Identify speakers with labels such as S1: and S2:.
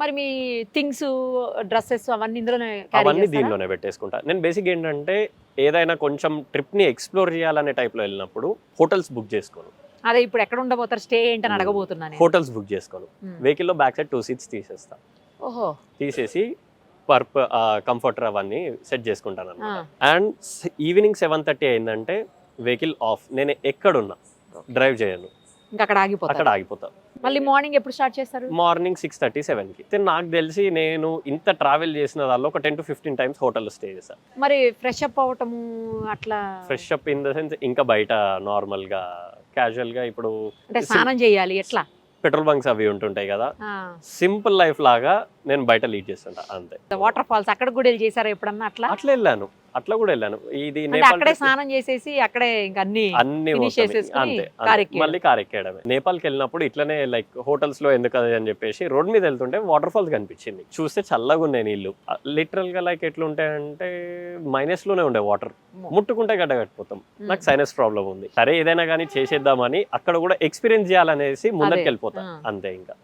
S1: మరి me things dresses అవన్నీ ఇందులోనే carry
S2: అవన్నీ
S1: చేస్తారా?
S2: దీనిలోనే పెట్టేసుకుంటా. నేను బేసిక్ ఏంటంటే ఏదైనా కొంచెం ట్రిప్ని ఎక్స్ప్లోర్ చేయాలనే టైప్లో వెళ్ళినప్పుడు హోటల్స్ బుక్ చేసుకోను.
S1: అదే ఇప్పుడు ఎక్కడ ఉండబోతారు, స్టే ఏంటని అడగబోతున్నాను నేను.
S2: హోటల్స్ బుక్ చేసుకోను. వెహికల్లో బ్యాక్ సైడ్ 2 seats తీసేస్తా.
S1: ఓహో.
S2: తీసేసి కంఫర్టర్ అవన్నీ సెట్ చేసుకుంటాను అనమాట.
S1: ఆ.
S2: అండ్ ఈవినింగ్ 7:30 అయిందంటే వెహికల్ ఆఫ్. నేను ఎక్కడున్నా డ్రైవ్ చేయను,
S1: ఇంకా అక్కడ ఆగిపోతారు.
S2: అక్కడ ఆగిపోతా.
S1: మళ్ళీ మార్నింగ్ ఎప్పుడు స్టార్ట్ చేస్తారు?
S2: మార్నింగ్ 6:30, 7కి. నాకు తెలిసి నేను ఇంత ట్రావెల్ చేసిన దానిలో ఒక 10 to 15 times హోటల్లో స్టే చేశాను.
S1: మరి ఫ్రెష్ అప్ అవటము అట్లా
S2: fresh up in the sense ఇంకా బయట నార్మల్గా క్యాజువల్గా ఇప్పుడు
S1: అంటే స్నానం చేయాలి ఎట్లా?
S2: పెట్రోల్ బంక్స్ అవి ఉంటుంటాయి కదా, సింపుల్ లైఫ్ లాగా నేను బయట లీడ్ చేస్తుంటా అంతే.
S1: వాటర్ ఫాల్స్ అక్కడ కూడా వెళ్ళి చేశారా ఎప్పుడన్నా అట్లా?
S2: అట్లా కూడా వెళ్ళాను. ఇది
S1: అంటే అక్కడే స్నానం చేసేసి అక్కడే ఇంకా అన్ని
S2: అన్ని
S1: finish చేసేసుకుని
S2: అంతే
S1: కార్ ఎక్కేయడం.
S2: మళ్ళీ కార్ ఎక్కేయడమే. నేపాల్కి వెళ్ళినప్పుడు ఇట్లనే లైక్ హోటల్స్ లో ఎందుకు అది అని చెప్పేసి రోడ్ మీద వెళ్తుంటే వాటర్ ఫాల్స్ కనిపించింది. చూస్తే చల్లగా ఉన్నాయి నీళ్లు. లిటరల్ గా లైక్ ఎట్లుంటాయంటే మైనస్ లోనే ఉండే వాటర్. ముట్టుకుంటే గడ్డ కట్టిపోతాం. నాకు సైనస్ ప్రాబ్లం ఉంది. సరే ఏదైనా కానీ చేసేద్దామని అక్కడ కూడా ఎక్స్పీరియన్స్ చేయాలనేసి ముందరికి వెళ్ళిపోతా అంతే. ఇంకా